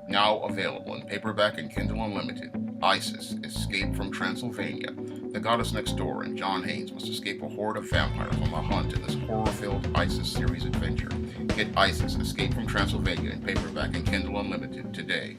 Now available in paperback and Kindle Unlimited, Isis, Escape from Transylvania. The Goddess Next Door and John Haynes must escape a horde of vampires on the hunt in this horror-filled Isis series adventure. Get Isis, Escape from Transylvania in paperback and Kindle Unlimited today.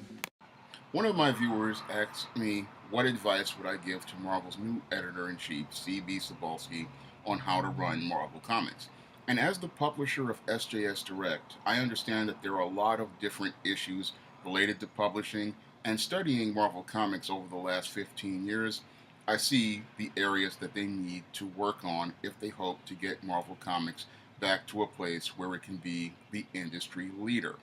One of my viewers asked me what advice would I give to Marvel's new editor-in-chief, C.B. Cebulski, on how to run Marvel Comics. And as the publisher of SJS Direct, I understand that there are a lot of different issues related to publishing, and studying Marvel Comics over the last 15 years, I see the areas that they need to work on if they hope to get Marvel Comics back to a place where it can be the industry leader.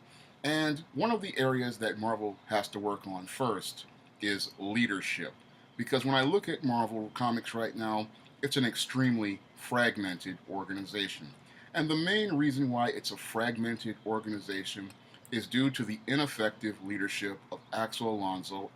And one of the areas that Marvel has to work on first is leadership. Because when I look at Marvel Comics right now, it's an extremely fragmented organization. And the main reason why it's a fragmented organization is due to the ineffective leadership of Axel Alonso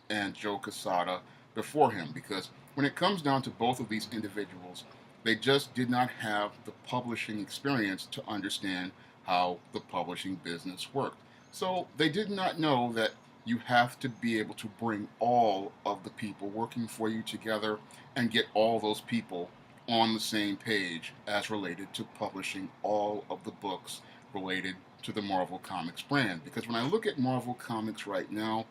and Joe Quesada before him. Because when it comes down to both of these individuals, they just did not have the publishing experience to understand how the publishing business worked. So they did not know that you have to be able to bring all of the people working for you together and get all those people on the same page as related to publishing all of the books related to the Marvel Comics brand. Because when I look at Marvel Comics right now,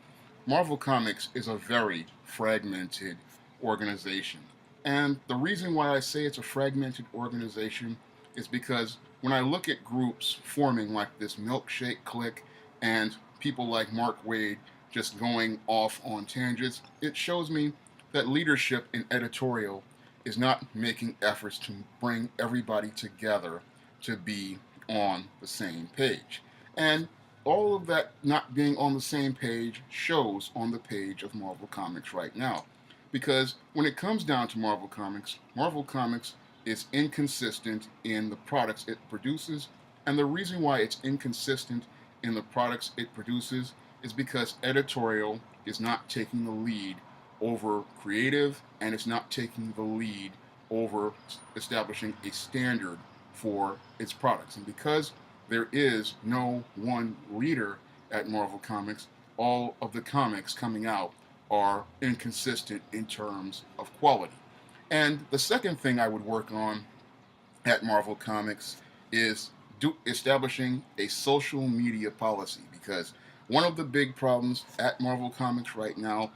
Marvel Comics is a very fragmented organization. And the reason why I say it's a fragmented organization is because when I look at groups forming like this milkshake clique and people like Mark Waid just going off on tangents, it shows me that leadership in editorial is not making efforts to bring everybody together to be on the same page. And all of that not being on the same page shows on the page of Marvel Comics right now. Because when it comes down to Marvel Comics is inconsistent in the products it produces. And the reason why it's inconsistent in the products it produces is because editorial is not taking the lead over creative, and it's not taking the lead over establishing a standard for its products. And because there is no one leader at Marvel Comics, all of the comics coming out are inconsistent in terms of quality. And the second thing I would work on at Marvel Comics is establishing a social media policy, because one of the big problems at Marvel Comics right now,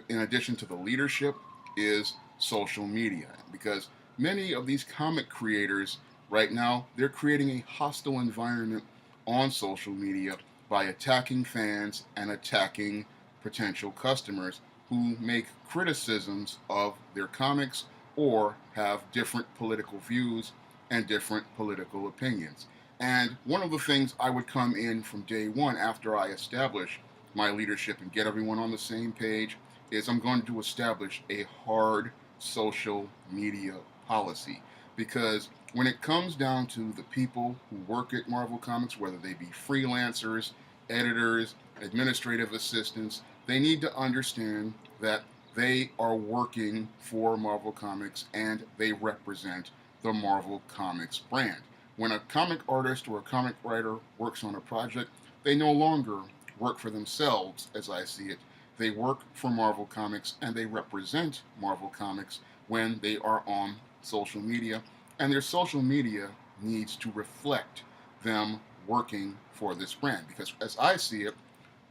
in addition to the leadership, is social media. Because many of these comic creators right now, they're creating a hostile environment on social media by attacking fans and attacking potential customers who make criticisms of their comics or have different political views and different political opinions. And one of the things I would come in from day one after I establish my leadership and get everyone on the same page is I'm going to establish a hard social media policy. Because when it comes down to the people who work at Marvel Comics, whether they be freelancers, editors, administrative assistants, they need to understand that they are working for Marvel Comics and they represent the Marvel Comics brand. When a comic artist or a comic writer works on a project, they no longer work for themselves, as I see it. They work for Marvel Comics and they represent Marvel Comics when they are on social media, and their social media needs to reflect them working for this brand. Because as I see it,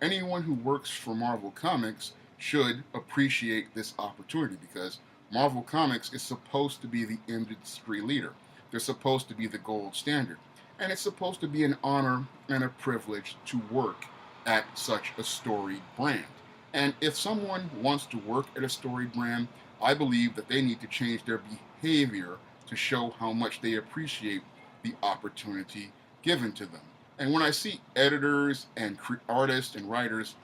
anyone who works for Marvel Comics should appreciate this opportunity, because Marvel Comics is supposed to be the industry leader. They're supposed to be the gold standard. And it's supposed to be an honor and a privilege to work at such a storied brand. And if someone wants to work at a storied brand, I believe that they need to change their behavior to show how much they appreciate the opportunity given to them. And when I see editors and artists and writers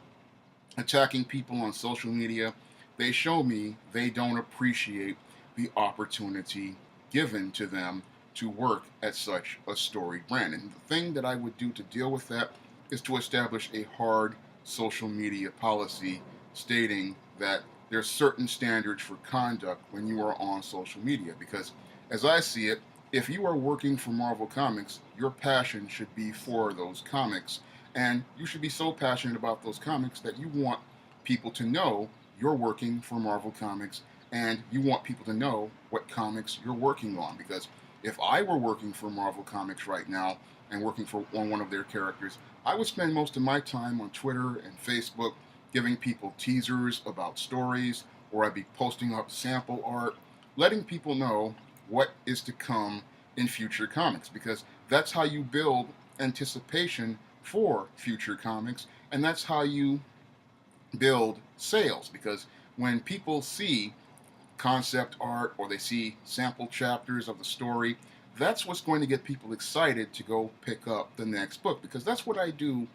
attacking people on social media, they show me they don't appreciate the opportunity given to them to work at such a storied brand. And the thing that I would do to deal with that is to establish a hard social media policy stating that there's certain standards for conduct when you are on social media. Because as I see it, if you are working for Marvel Comics, your passion should be for those comics And you should be so passionate about those comics that you want people to know you're working for Marvel Comics, and you want people to know what comics you're working on. Because if I were working for Marvel Comics right now and working on one of their characters, I would spend most of my time on Twitter and Facebook giving people teasers about stories, or I'd be posting up sample art, letting people know what is to come in future comics, because that's how you build anticipation for future comics, and that's how you build sales. Because when people see concept art or they see sample chapters of the story, that's what's going to get people excited to go pick up the next book. Because that's what I do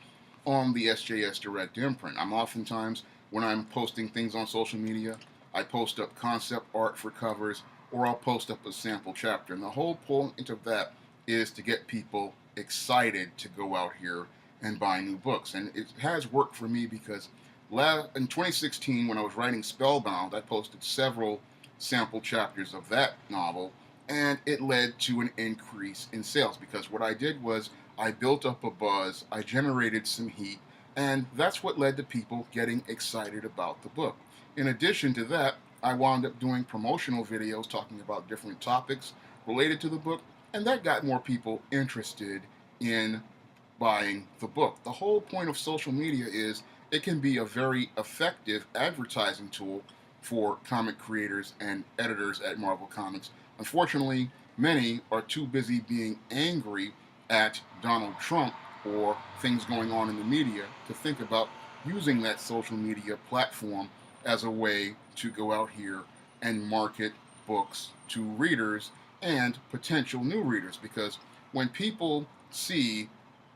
on the SJS Direct imprint. I'm oftentimes, when I'm posting things on social media, I post up concept art for covers, or I'll post up a sample chapter. And the whole point of that is to get people excited to go out here and buy new books. And it has worked for me, because in 2016, when I was writing Spellbound, I posted several sample chapters of that novel, and it led to an increase in sales. Because what I did was I built up a buzz, I generated some heat, and that's what led to people getting excited about the book. In addition to that, I wound up doing promotional videos talking about different topics related to the book, and that got more people interested in buying the book. The whole point of social media is it can be a very effective advertising tool for comic creators and editors at Marvel Comics. Unfortunately, many are too busy being angry at Donald Trump or things going on in the media to think about using that social media platform as a way to go out here and market books to readers and potential new readers. Because when people see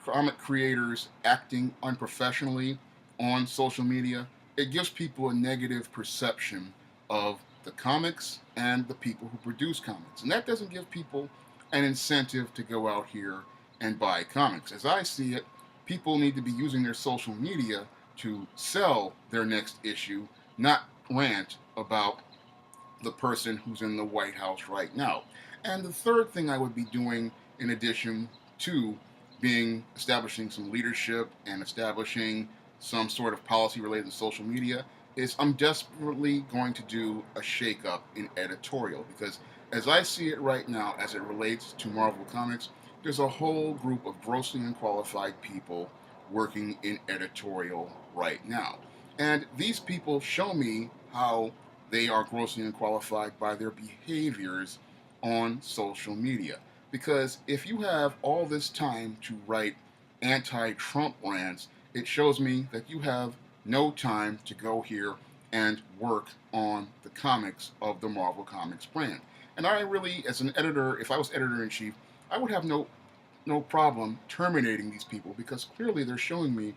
comic creators acting unprofessionally on social media, it gives people a negative perception of the comics and the people who produce comics. And that doesn't give people an incentive to go out here and buy comics. As I see it, people need to be using their social media to sell their next issue, not rant about the person who's in the White House right now. And the third thing I would be doing, in addition to establishing some leadership and establishing some sort of policy related to social media, is I'm desperately going to do a shakeup in editorial. Because as I see it right now, as it relates to Marvel Comics, there's a whole group of grossly unqualified people working in editorial right now. And these people show me how they are grossly unqualified by their behaviors on social media. Because if you have all this time to write anti-Trump rants, it shows me that you have no time to go here and work on the comics of the Marvel Comics brand. And I really, as an editor, if I was editor-in-chief, I would have no problem terminating these people, because clearly they're showing me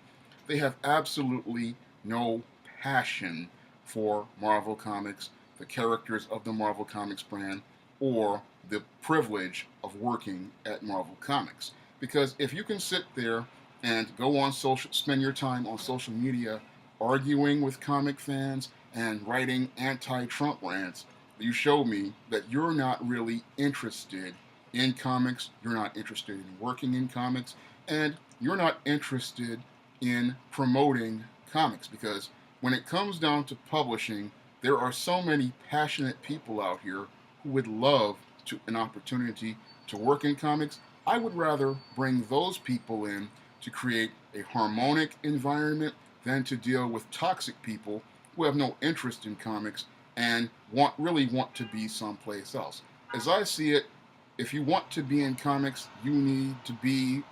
they have absolutely no passion for Marvel Comics, the characters of the Marvel Comics brand, or the privilege of working at Marvel Comics. Because if you can sit there and go on spend your time on social media arguing with comic fans and writing anti-Trump rants, you show me that you're not really interested in comics, you're not interested in working in comics, and you're not interested in promoting comics. Because when it comes down to publishing, there are so many passionate people out here who would love an opportunity to work in comics. I would rather bring those people in to create a harmonic environment than to deal with toxic people who have no interest in comics and really want to be someplace else. As I see it, if you want to be in comics, you need to be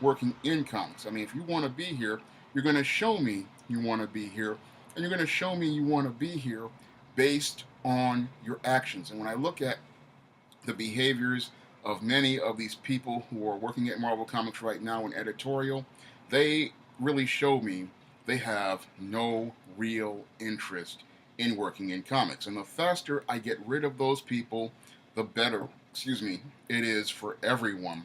working in comics. I mean, if you want to be here, you're going to show me you want to be here, and you're going to show me you want to be here based on your actions. And when I look at the behaviors of many of these people who are working at Marvel Comics right now in editorial, they really show me they have no real interest in working in comics. And the faster I get rid of those people, the better, it is for everyone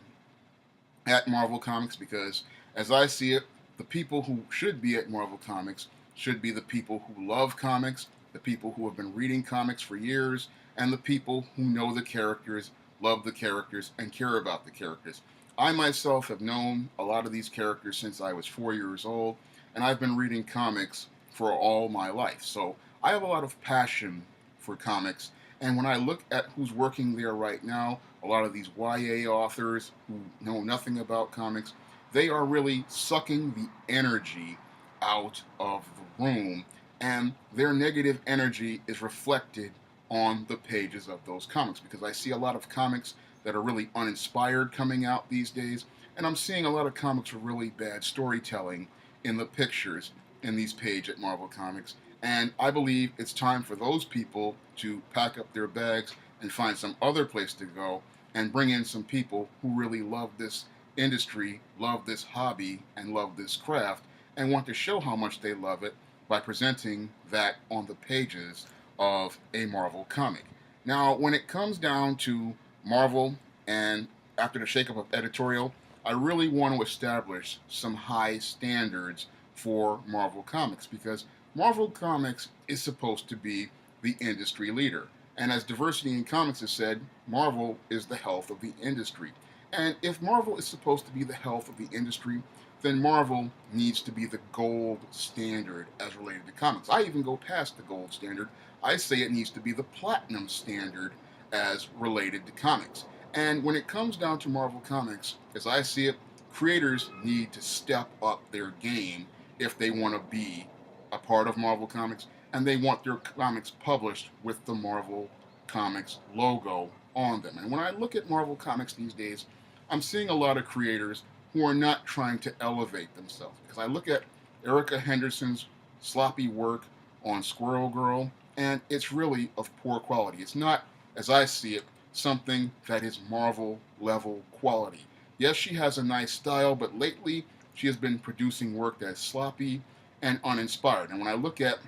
at Marvel Comics. Because as I see it, the people who should be at Marvel Comics should be the people who love comics, the people who have been reading comics for years, and the people who know the characters, love the characters, and care about the characters. I myself have known a lot of these characters since I was 4 years old, and I've been reading comics for all my life. So I have a lot of passion for comics. And when I look at who's working there right now, a lot of these YA authors who know nothing about comics, they are really sucking the energy out of the room, and their negative energy is reflected on the pages of those comics, because I see a lot of comics that are really uninspired coming out these days, and I'm seeing a lot of comics with really bad storytelling in the pictures in these pages at Marvel Comics. And I believe it's time for those people to pack up their bags and find some other place to go and bring in some people who really love this industry, love this hobby, and love this craft, and want to show how much they love it by presenting that on the pages of a Marvel comic. Now, when it comes down to Marvel, and after the shakeup of editorial, I really want to establish some high standards for Marvel Comics, because Marvel Comics is supposed to be the industry leader. And as Diversity in Comics has said, Marvel is the health of the industry. And if Marvel is supposed to be the health of the industry, then Marvel needs to be the gold standard as related to comics. I even go past the gold standard. I say it needs to be the platinum standard as related to comics. And when it comes down to Marvel Comics, as I see it, creators need to step up their game if they want to be a part of Marvel Comics, and they want their comics published with the Marvel Comics logo on them. And when I look at Marvel Comics these days, I'm seeing a lot of creators who are not trying to elevate themselves. Because I look at Erica Henderson's sloppy work on Squirrel Girl, and it's really of poor quality. It's not, as I see it, something that is Marvel level quality. Yes, she has a nice style, but lately she has been producing work that's sloppy and uninspired. And when I look at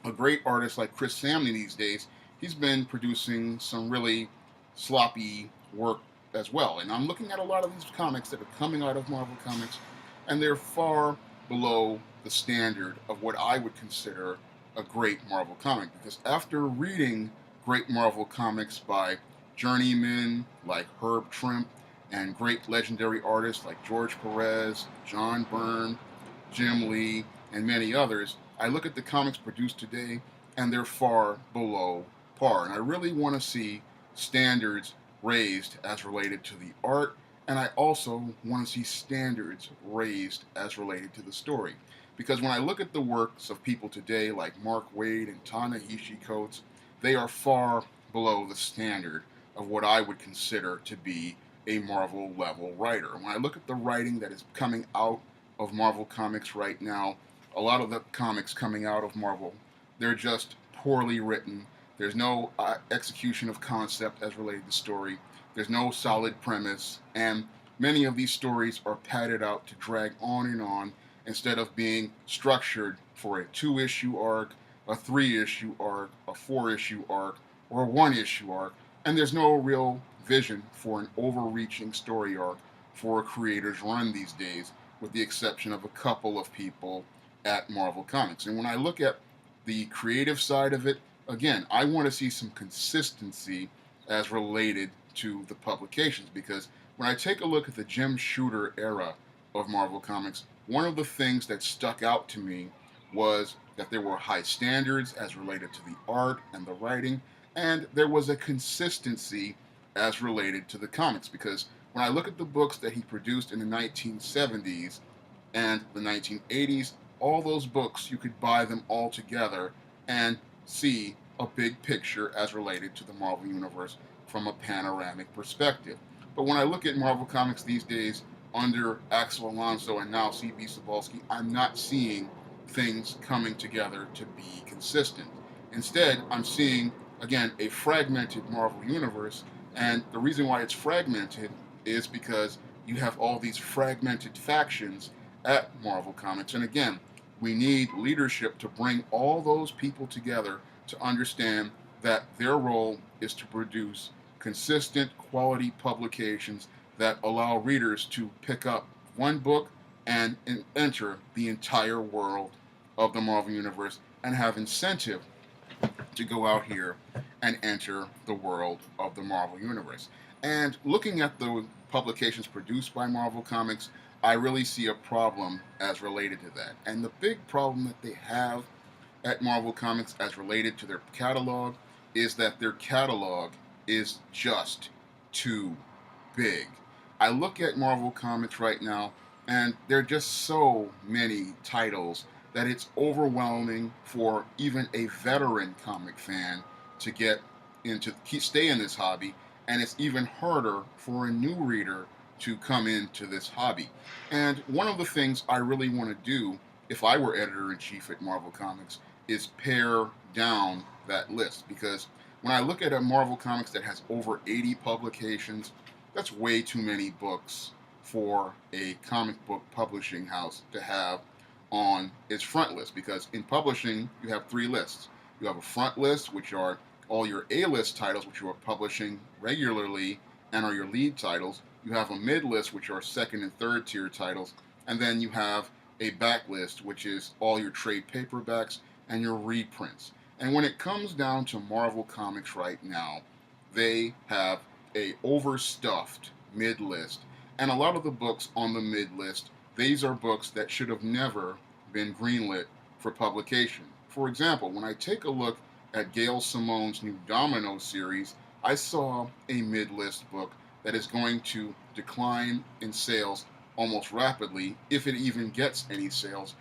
a great artist like Chris Samney these days, he's been producing some really sloppy work as well. And I'm looking at a lot of these comics that are coming out of Marvel Comics, and they're far below the standard of what I would consider a great Marvel comic. Because after reading great Marvel comics by journeymen like Herb Trimp and great legendary artists like George Perez, John Byrne, Jim Lee, and many others, I look at the comics produced today and they're far below par. And I really want to see standards raised as related to the art, and I also want to see standards raised as related to the story. Because when I look at the works of people today like Mark Waid and Ta-Nehisi Coates, they are far below the standard of what I would consider to be a Marvel level writer. When I look at the writing that is coming out of Marvel Comics right now, a lot of the comics coming out of Marvel, they're just poorly written. There's no execution of concept as related to story. There's no solid premise, and many of these stories are padded out to drag on and on instead of being structured for a 2-issue arc, a 3-issue arc, a 4-issue arc, or a 1-issue arc. And there's no real vision for an overreaching story arc for a creator's run these days, with the exception of a couple of people at Marvel Comics. And when I look at the creative side of it, again, I want to see some consistency as related to the publications, because when I take a look at the Jim Shooter era of Marvel Comics, one of the things that stuck out to me was that there were high standards as related to the art and the writing, and there was a consistency as related to the comics. Because when I look at the books that he produced in the 1970s and the 1980s, all those books, you could buy them all together and see a big picture as related to the Marvel Universe from a panoramic perspective. But when I look at Marvel Comics these days under Axel Alonso and now C.B. Cebulski, I'm not seeing things coming together to be consistent. Instead, I'm seeing, again, a fragmented Marvel Universe, and the reason why it's fragmented is because you have all these fragmented factions at Marvel Comics. And again, we need leadership to bring all those people together to understand that their role is to produce consistent quality publications that allow readers to pick up one book and enter the entire world of the Marvel Universe and have incentive to go out here and enter the world of the Marvel Universe. And looking at the publications produced by Marvel Comics, I really see a problem as related to that. And the big problem that they have at Marvel Comics as related to their catalog is that their catalog is just too big. I look at Marvel Comics right now, and there are just so many titles that it's overwhelming for even a veteran comic fan to get into stay in this hobby, and it's even harder for a new reader to come into this hobby. And one of the things I really want to do if I were editor in chief at Marvel Comics is pare down that list, because when I look at a Marvel Comics that has over 80 publications, that's way too many books for a comic book publishing house to have on its front list. Because in publishing, you have three lists. You have a front list, which are all your A-list titles, which you are publishing regularly and are your lead titles. You have a mid list, which are second and third tier titles. And then you have a back list, which is all your trade paperbacks and your reprints. And when it comes down to Marvel Comics right now, they have a overstuffed mid list, and a lot of the books on the mid list, these are books that should have never been greenlit for publication. For example, when I take a look at Gail Simone's new Domino series, I saw a mid list book that is going to decline in sales almost rapidly, if it even gets any sales.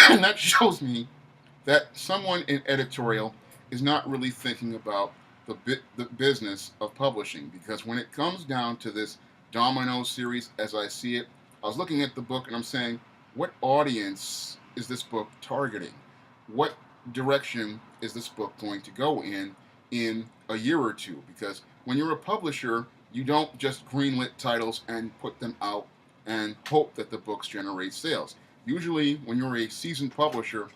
And that shows me that someone in editorial is not really thinking about the business of publishing. Because when it comes down to this Domino series, as I see it, I was looking at the book and I'm saying, what audience is this book targeting? What direction is this book going to go in a year or two? Because when you're a publisher, you don't just greenlit titles and put them out and hope that the books generate sales. Usually, when you're a seasoned publisher,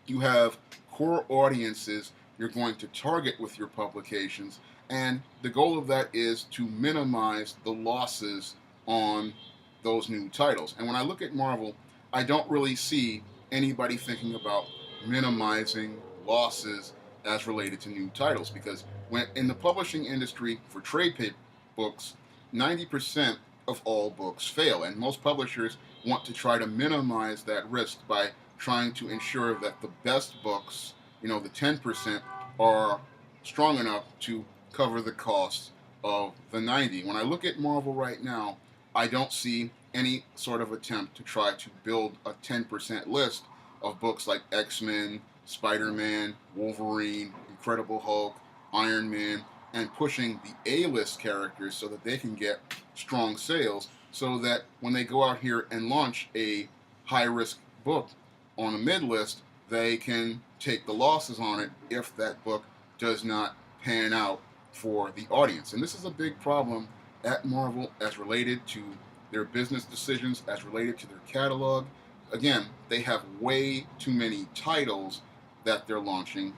you have core audiences you're going to target with your publications, and the goal of that is to minimize the losses on those new titles. And when I look at Marvel, I don't really see anybody thinking about minimizing losses as related to new titles, because when in the publishing industry for trade books, 90% of all books fail, and most publishers want to try to minimize that risk by trying to ensure that the best books, the 10%, are strong enough to cover the costs of the 90. When I look at Marvel right now, I don't see any sort of attempt to try to build a 10% list of books like X-Men, Spider-Man, Wolverine, Incredible Hulk, Iron Man, and pushing the A-list characters so that they can get strong sales, so that when they go out here and launch a high-risk book on a mid-list, they can take the losses on it if that book does not pan out for the audience. And this is a big problem at Marvel as related to their business decisions, as related to their catalog. Again, they have way too many titles that they're launching,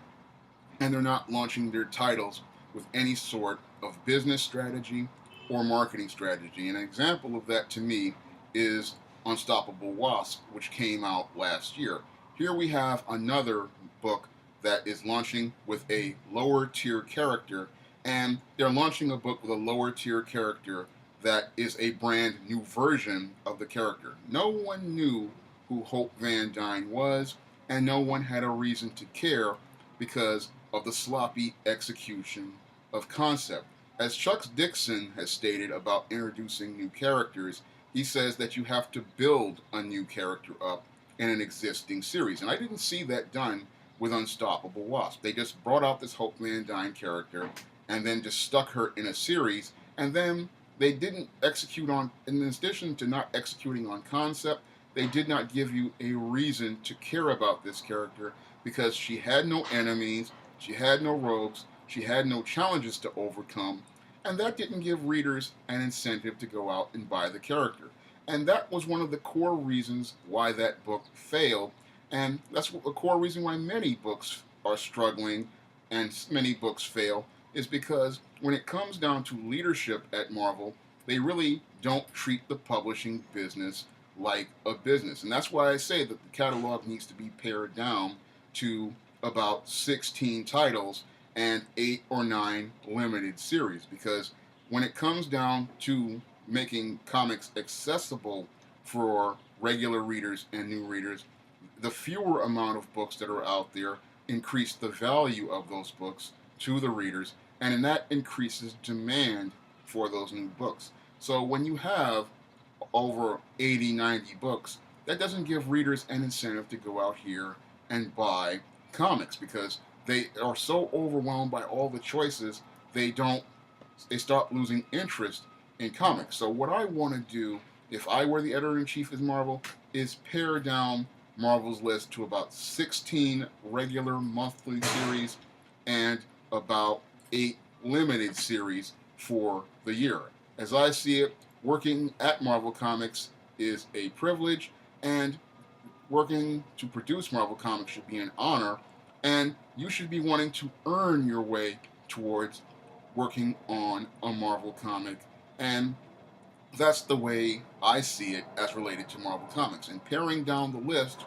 and they're not launching their titles with any sort of business strategy or marketing strategy. And an example of that to me is Unstoppable Wasp, which came out last year. Here we have another book that is launching with a lower tier character, and they're launching a book with a lower tier character that is a brand new version of the character. No one knew who Hope Van Dyne was, and no one had a reason to care because of the sloppy execution of concept. As Chuck Dixon has stated about introducing new characters, he says that you have to build a new character up in an existing series. And I didn't see that done with Unstoppable Wasp. They just brought out this Hope Van Dyne character and then just stuck her in a series, and then they didn't execute on, in addition to not executing on concept, they did not give you a reason to care about this character, because she had no enemies, she had no rogues, she had no challenges to overcome, and that didn't give readers an incentive to go out and buy the character. And that was one of the core reasons why that book failed, and that's a core reason why many books are struggling and many books fail, is because when it comes down to leadership at Marvel, they really don't treat the publishing business like a business. And that's why I say that the catalog needs to be pared down to about 16 titles and 8 or 9 limited series. Because when it comes down to making comics accessible for regular readers and new readers, the fewer amount of books that are out there increase the value of those books to the readers, and that increases demand for those new books. So when you have over 80, 90 books, that doesn't give readers an incentive to go out here and buy comics because they are so overwhelmed by all the choices, they don't they start losing interest in comics. So what I want to do, if I were the editor-in-chief of Marvel, is pare down Marvel's list to about 16 regular monthly series and about 8 limited series for the year. As I see it, working at Marvel Comics is a privilege, and working to produce Marvel Comics should be an honor, and you should be wanting to earn your way towards working on a Marvel comic. And that's the way I see it as related to Marvel Comics. And paring down the list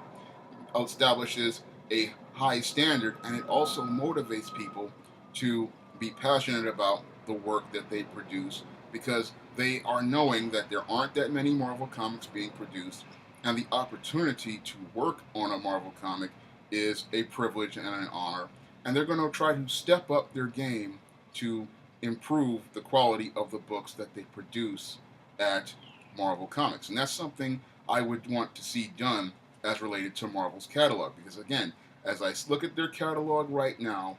establishes a high standard, and it also motivates people to be passionate about the work that they produce because they are knowing that there aren't that many Marvel comics being produced, and the opportunity to work on a Marvel comic is a privilege and an honor. And they're going to try to step up their game to improve the quality of the books that they produce at Marvel Comics. And that's something I would want to see done as related to Marvel's catalog. Because again, as I look at their catalog right now,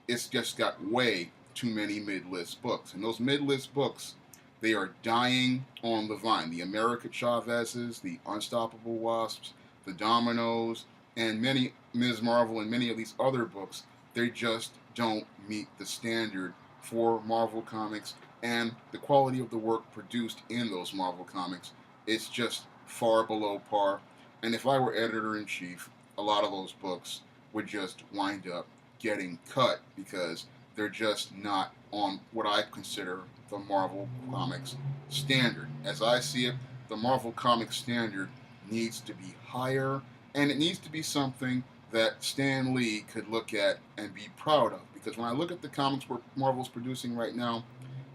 it's just got way too many mid-list books. And those mid-list books, they are dying on the vine. The America Chavez's, the Unstoppable Wasps, the Dominoes, and many Ms. Marvel and many of these other books, they just don't meet the standard for Marvel Comics, and the quality of the work produced in those Marvel Comics is just far below par. And if I were editor-in-chief, a lot of those books would just wind up getting cut because they're just not on what I consider the Marvel Comics standard. As I see it, the Marvel Comics standard needs to be higher, and it needs to be something that Stan Lee could look at and be proud of. Because when I look at the comics Marvel's producing right now,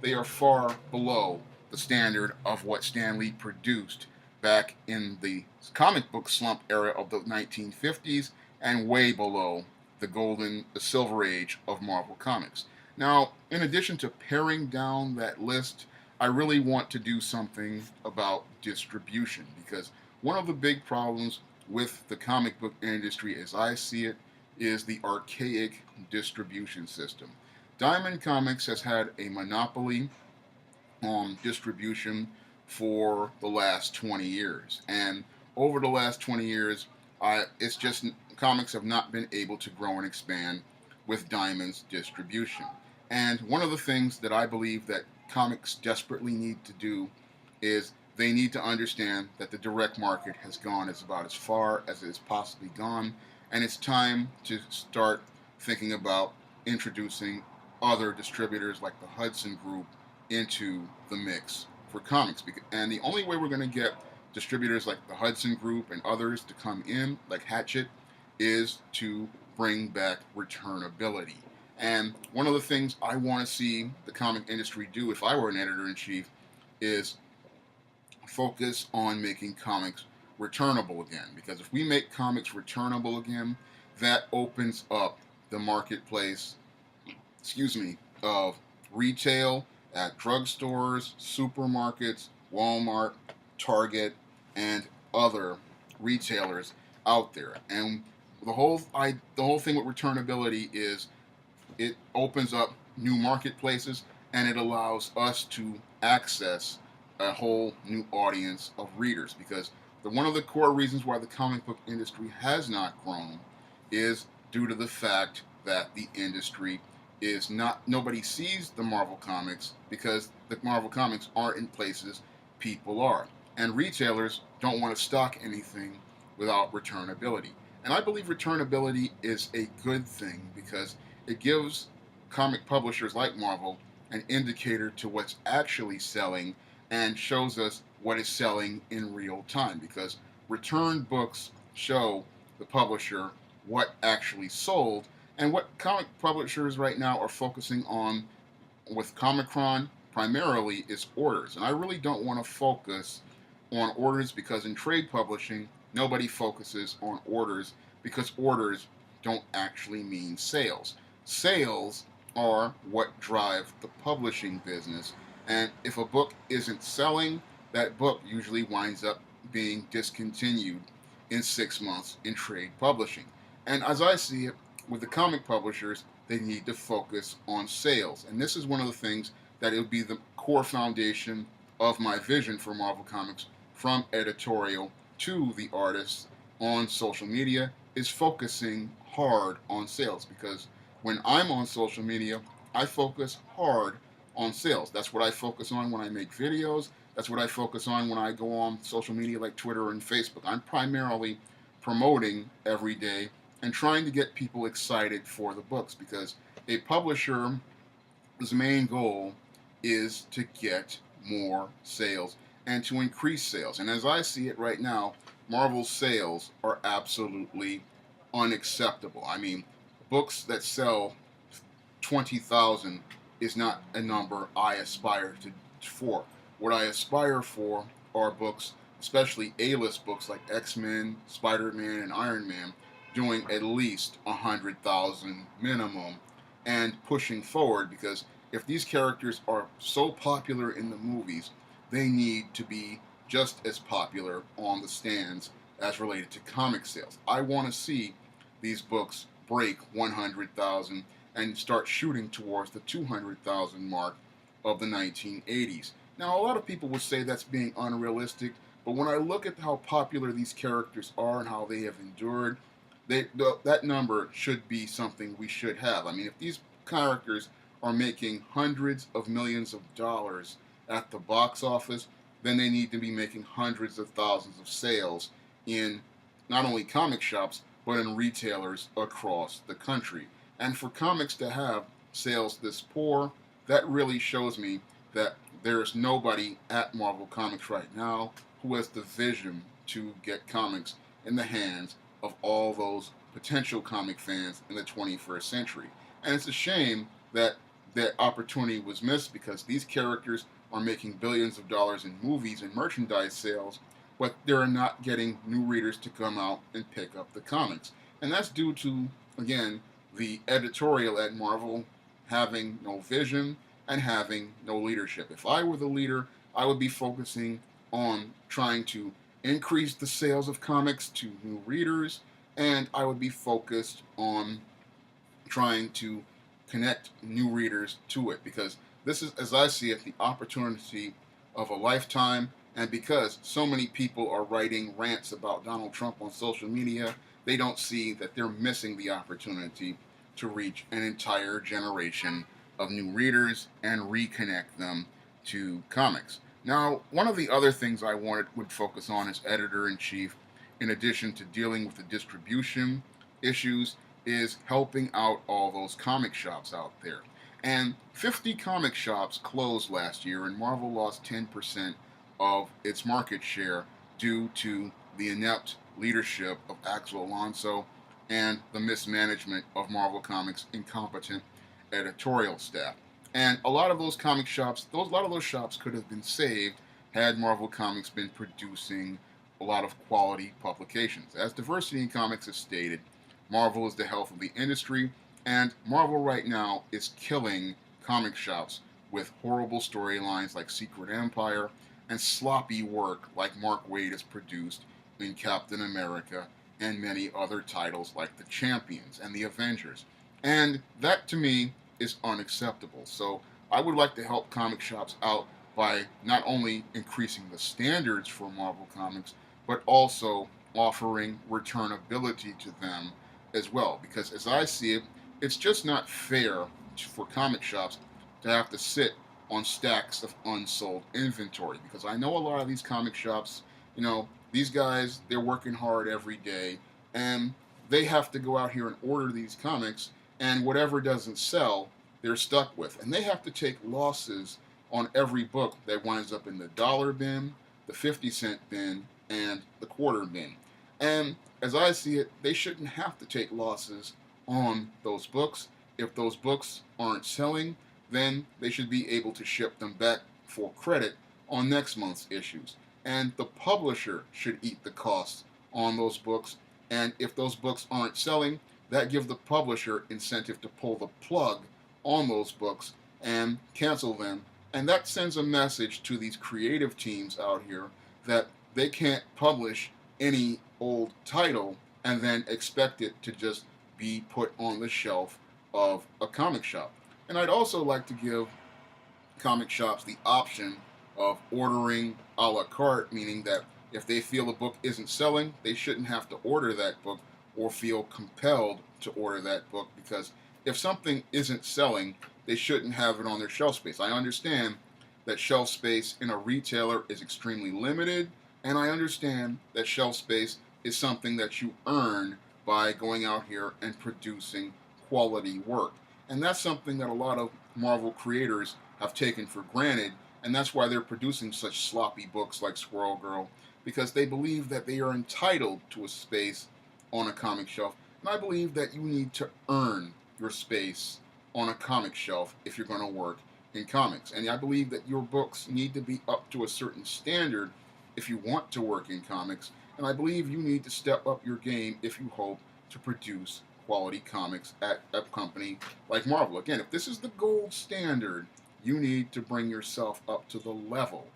they are far below the standard of what Stan Lee produced back in the comic book slump era of the 1950s, and way below the silver age of Marvel Comics. Now, in addition to paring down that list, I really want to do something about distribution, because one of the big problems with the comic book industry, as I see it, is the archaic distribution system. Diamond Comics has had a monopoly on distribution for the last 20 years. And over the last 20 years, it's just comics have not been able to grow and expand with Diamond's distribution. And one of the things that I believe that comics desperately need to do is they need to understand that the direct market has gone about as far as it has possibly gone, and it's time to start thinking about introducing other distributors like the Hudson Group into the mix for comics. And the only way we're going to get distributors like the Hudson Group and others to come in, like Hatchet, is to bring back returnability. And one of the things I want to see the comic industry do if I were an editor-in-chief is focus on making comics returnable again. Because if we make comics returnable again, that opens up the marketplace, of retail at drugstores, supermarkets, Walmart, Target, and other retailers out there. And the whole thing with returnability is it opens up new marketplaces, and it allows us to access a whole new audience of readers. Because one of the core reasons why the comic book industry has not grown is due to the fact that the industry is nobody sees the Marvel comics because the Marvel comics aren't in places people are. And retailers don't want to stock anything without returnability. And I believe returnability is a good thing because it gives comic publishers like Marvel an indicator to what's actually selling and shows us what is selling in real time, because returned books show the publisher what actually sold. And what comic publishers right now are focusing on with Comic-Con, primarily is orders. And I really don't want to focus on orders because in trade publishing, nobody focuses on orders because orders don't actually mean sales. Sales are what drive the publishing business. And if a book isn't selling, that book usually winds up being discontinued in 6 months in trade publishing. And as I see it, with the comic publishers, they need to focus on sales. And this is one of the things that it would be the core foundation of my vision for Marvel Comics from editorial to the artists on social media is focusing hard on sales because when I'm on social media, I focus hard on sales. That's what I focus on when I make videos. That's what I focus on when I go on social media like Twitter and Facebook. I'm primarily promoting every day and trying to get people excited for the books because a publisher's main goal is to get more sales and to increase sales. And as I see it right now, Marvel's sales are absolutely unacceptable. I mean, books that sell 20,000 is not a number I aspire for. What I aspire for are books, especially A-list books like X-Men, Spider-Man, and Iron Man, doing at least 100,000 minimum and pushing forward because if these characters are so popular in the movies, they need to be just as popular on the stands as related to comic sales. I want to see these books break 100,000 and start shooting towards the 200,000 mark of the 1980s. Now, a lot of people would say that's being unrealistic, but when I look at how popular these characters are and how they have endured, that number should be something we should have. I mean, if these characters are making hundreds of millions of dollars at the box office, then they need to be making hundreds of thousands of sales in not only comic shops, but in retailers across the country. And for comics to have sales this poor, that really shows me that there's nobody at Marvel Comics right now who has the vision to get comics in the hands of all those potential comic fans in the 21st century. And it's a shame that that opportunity was missed because these characters are making billions of dollars in movies and merchandise sales, but they're not getting new readers to come out and pick up the comics. And that's due to, again, the editorial at Marvel having no vision and having no leadership. If I were the leader, I would be focusing on trying to increase the sales of comics to new readers, and I would be focused on trying to connect new readers to it because this is, as I see it, the opportunity of a lifetime. And because so many people are writing rants about Donald Trump on social media, they don't see that they're missing the opportunity to reach an entire generation of new readers and reconnect them to comics. Now, one of the other things I would focus on as editor-in-chief, in addition to dealing with the distribution issues, is helping out all those comic shops out there. And 50 comic shops closed last year, and Marvel lost 10% of its market share due to the inept leadership of Axel Alonso and the mismanagement of Marvel Comics' incompetent editorial staff. And a lot of those comic shops, a lot of those shops could have been saved had Marvel Comics been producing a lot of quality publications. As Diversity in Comics has stated, Marvel is the health of the industry, and Marvel right now is killing comic shops with horrible storylines like Secret Empire and sloppy work like Mark Waid has produced in Captain America and many other titles like The Champions and The Avengers. And that, to me, is unacceptable. So I would like to help comic shops out by not only increasing the standards for Marvel Comics, but also offering returnability to them as well. Because as I see it, it's just not fair for comic shops to have to sit on stacks of unsold inventory. Because I know a lot of these comic shops, these guys, they're working hard every day, and they have to go out here and order these comics, and whatever doesn't sell, they're stuck with. And they have to take losses on every book that winds up in the dollar bin, the 50-cent bin, and the quarter bin. And as I see it, they shouldn't have to take losses on those books. If those books aren't selling, then they should be able to ship them back for credit on next month's issues. And the publisher should eat the costs on those books. And if those books aren't selling, that gives the publisher incentive to pull the plug on those books and cancel them. And that sends a message to these creative teams out here that they can't publish any old title and then expect it to just be put on the shelf of a comic shop. And I'd also like to give comic shops the option of ordering a la carte, meaning that if they feel a book isn't selling, they shouldn't have to order that book or feel compelled to order that book, because if something isn't selling, they shouldn't have it on their shelf space. I understand that shelf space in a retailer is extremely limited, and I understand that shelf space is something that you earn by going out here and producing quality work. And that's something that a lot of Marvel creators have taken for granted, and that's why they're producing such sloppy books like Squirrel Girl, because they believe that they are entitled to a space on a comic shelf. And I believe that you need to earn your space on a comic shelf if you're going to work in comics. And I believe that your books need to be up to a certain standard if you want to work in comics. And I believe you need to step up your game if you hope to produce quality comics at a company like Marvel. Again, if this is the gold standard, you need to bring yourself up to the level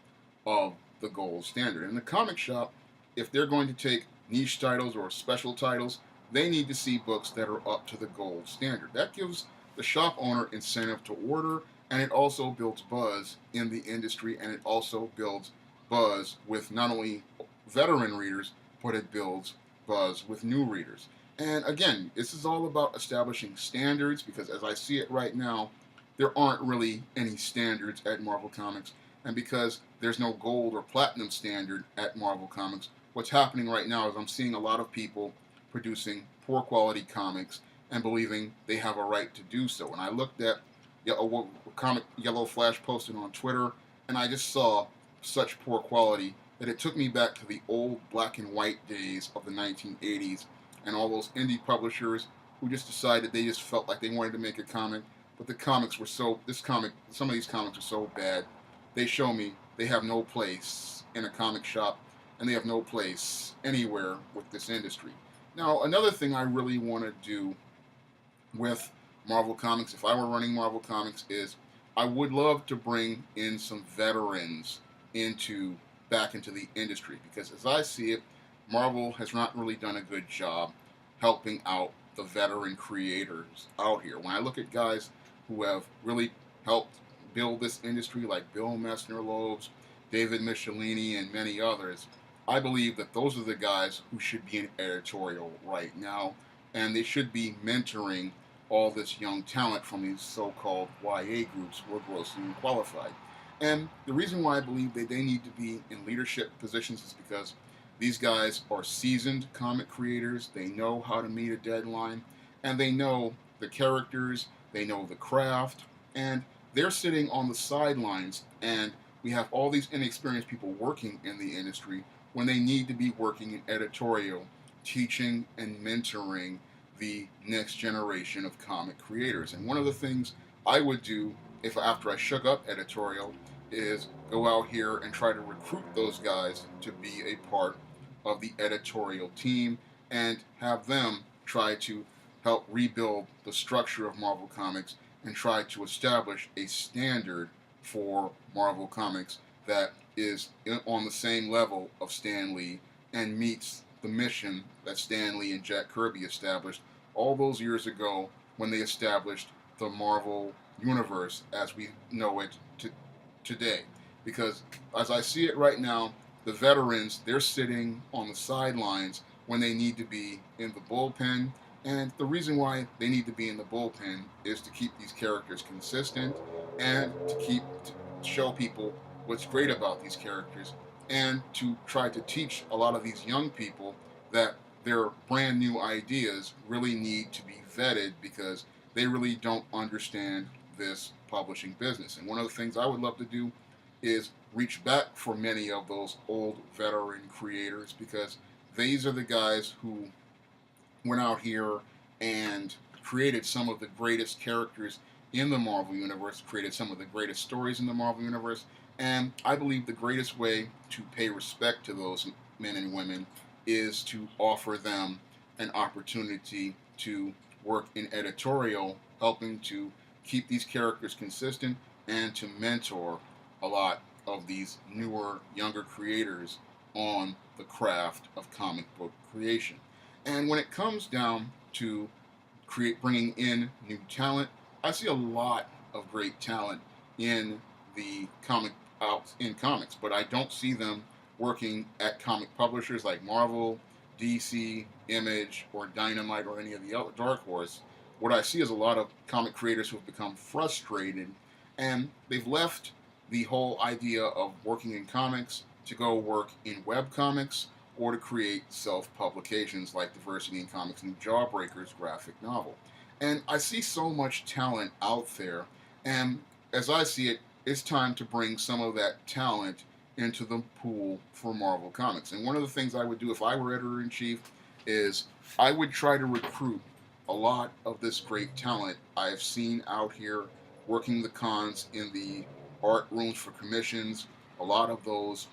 of the gold standard. In the comic shop, if they're going to take niche titles or special titles, they need to see books that are up to the gold standard. That gives the shop owner incentive to order, and it also builds buzz in the industry, and it also builds buzz with not only veteran readers, but it builds buzz with new readers. And again, this is all about establishing standards, because as I see it right now, there aren't really any standards at Marvel Comics. And because there's no gold or platinum standard at Marvel Comics, what's happening right now is I'm seeing a lot of people producing poor quality comics and believing they have a right to do so. And I looked at a comic Yellow Flash posted on Twitter, and I just saw such poor quality that it took me back to the old black and white days of the 1980s, and all those indie publishers who just decided they just felt like they wanted to make a comic, but the comics were some of these comics are so bad, they show me they have no place in a comic shop, and they have no place anywhere with this industry. Now, another thing I really want to do with Marvel Comics, if I were running Marvel Comics, is I would love to bring in some veterans back into the industry, because as I see it, Marvel has not really done a good job helping out the veteran creators out here. When I look at guys who have really helped build this industry, like Bill Messner-Loebs, David Michelini, and many others, I believe that those are the guys who should be in editorial right now, and they should be mentoring all this young talent from these so-called YA groups who are grossly unqualified. And the reason why I believe that they need to be in leadership positions is because these guys are seasoned comic creators. They know how to meet a deadline, and they know the characters, they know the craft, and they're sitting on the sidelines, and we have all these inexperienced people working in the industry when they need to be working in editorial, teaching and mentoring the next generation of comic creators. And one of the things I would do if after I shook up editorial is go out here and try to recruit those guys to be a part of the editorial team and have them try to help rebuild the structure of Marvel Comics and try to establish a standard for Marvel Comics that is on the same level of Stan Lee and meets the mission that Stan Lee and Jack Kirby established all those years ago when they established the Marvel Universe as we know it today. Because as I see it right now, the veterans, they're sitting on the sidelines when they need to be in the bullpen. And the reason why they need to be in the bullpen is to keep these characters consistent and to show people what's great about these characters, and to try to teach a lot of these young people that their brand new ideas really need to be vetted, because they really don't understand this publishing business. And one of the things I would love to do is reach back for many of those old veteran creators, because these are the guys who went out here and created some of the greatest characters in the Marvel Universe, created some of the greatest stories in the Marvel Universe, and I believe the greatest way to pay respect to those men and women is to offer them an opportunity to work in editorial, helping to keep these characters consistent and to mentor a lot of these newer, younger creators on the craft of comic book creation. And when it comes down to bringing in new talent, I see a lot of great talent in the comics, but I don't see them working at comic publishers like Marvel, DC, Image, or Dynamite, or any of the other Dark Horse. What I see is a lot of comic creators who have become frustrated, and they've left the whole idea of working in comics to go work in web comics or to create self-publications like Diversity in Comics and Jawbreaker's graphic novel. And I see so much talent out there, and as I see it, it's time to bring some of that talent into the pool for Marvel Comics. And one of the things I would do if I were editor in chief is I would try to recruit a lot of this great talent I've seen out here working the cons in the art rooms for commissions. A lot of those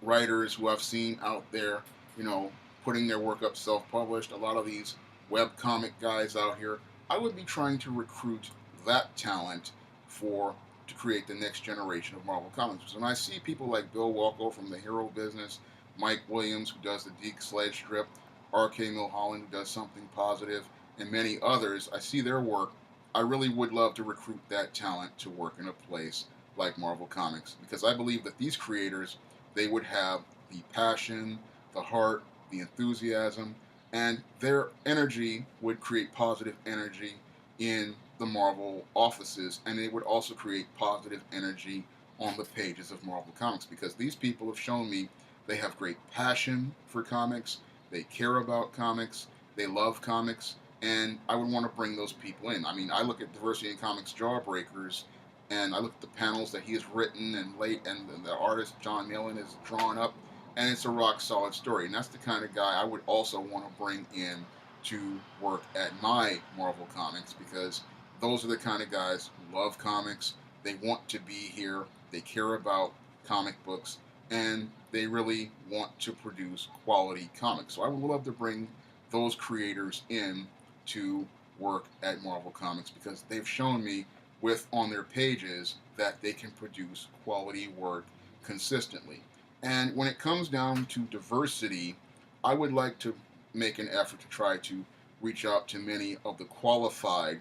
writers who I've seen out there, you know, putting their work up self-published, a lot of these web comic guys out here, I would be trying to recruit that talent for to create the next generation of Marvel Comics. When I see people like Bill Walko from the Hero Business, Mike Williams who does the Deke Sledge strip, R.K. Milholland who does something positive, and many others, I see their work. I really would love to recruit that talent to work in a place like Marvel Comics because I believe that these creators they would have the passion, the heart, the enthusiasm, and their energy would create positive energy in the Marvel offices, and it would also create positive energy on the pages of Marvel Comics because these people have shown me they have great passion for comics, they care about comics, they love comics, and I would want to bring those people in. I mean, I look at Diversity in Comics Jawbreakers and I look at the panels that he has written and the artist John Millen has drawn up, and it's a rock solid story. And that's the kind of guy I would also want to bring in to work at my Marvel Comics because those are the kind of guys who love comics. They want to be here. They care about comic books, and they really want to produce quality comics. So I would love to bring those creators in to work at Marvel Comics because they've shown me with on their pages that they can produce quality work consistently. And when it comes down to diversity, I would like to make an effort to try to reach out to many of the qualified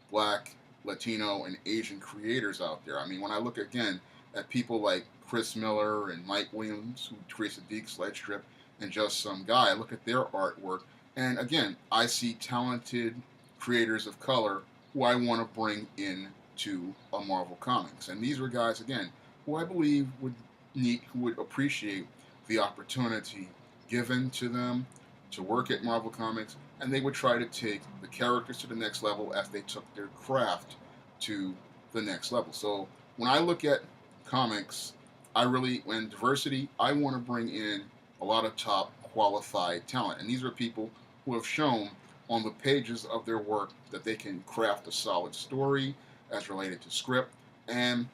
Black, Latino, and Asian creators out there. I mean, when I look again at people like Chris Miller and Mike Williams, who creates a Deke Sledge strip, and Just Some Guy, I look at their artwork, and again, I see talented creators of color who I want to bring in to a Marvel Comics. And these are guys, again, who I believe who would appreciate the opportunity given to them to work at Marvel Comics, and they would try to take the characters to the next level as they took their craft to the next level. So when I look at comics, when diversity, I want to bring in a lot of top qualified talent. And these are people who have shown on the pages of their work that they can craft a solid story as related to script, and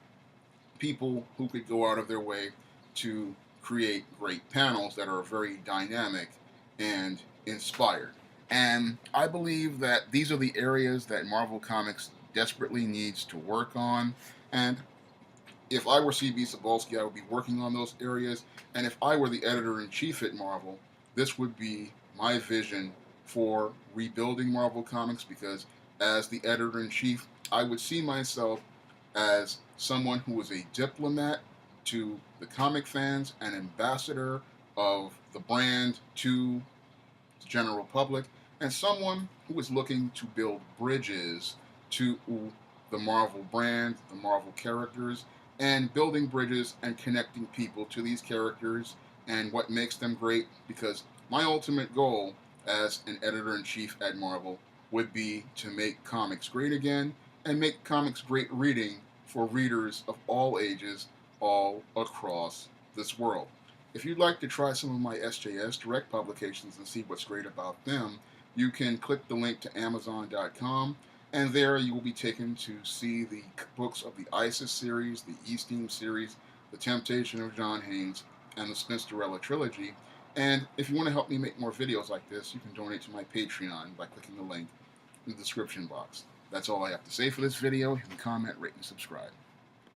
people who could go out of their way to create great panels that are very dynamic and inspired. And I believe that these are the areas that Marvel Comics desperately needs to work on. And if I were C.B. Cebulski, I would be working on those areas. And if I were the editor-in-chief at Marvel, this would be my vision for rebuilding Marvel Comics because as the editor-in-chief, I would see myself as someone who was a diplomat to the comic fans, an ambassador of the brand to the general public, and someone who is looking to build bridges to the Marvel brand, the Marvel characters, and building bridges and connecting people to these characters and what makes them great, because my ultimate goal as an editor-in-chief at Marvel would be to make comics great again and make comics great reading for readers of all ages all across this world. If you'd like to try some of my SJS direct publications and see what's great about them, you can click the link to Amazon.com And there you will be taken to see the books of the ISIS series, the Esteem series, The Temptation of John Haynes, and the Spinsterella trilogy. And if you want to help me make more videos like this, you can donate to my Patreon by clicking the link in the description box. That's all I have to say for this video. You can comment, rate, and subscribe.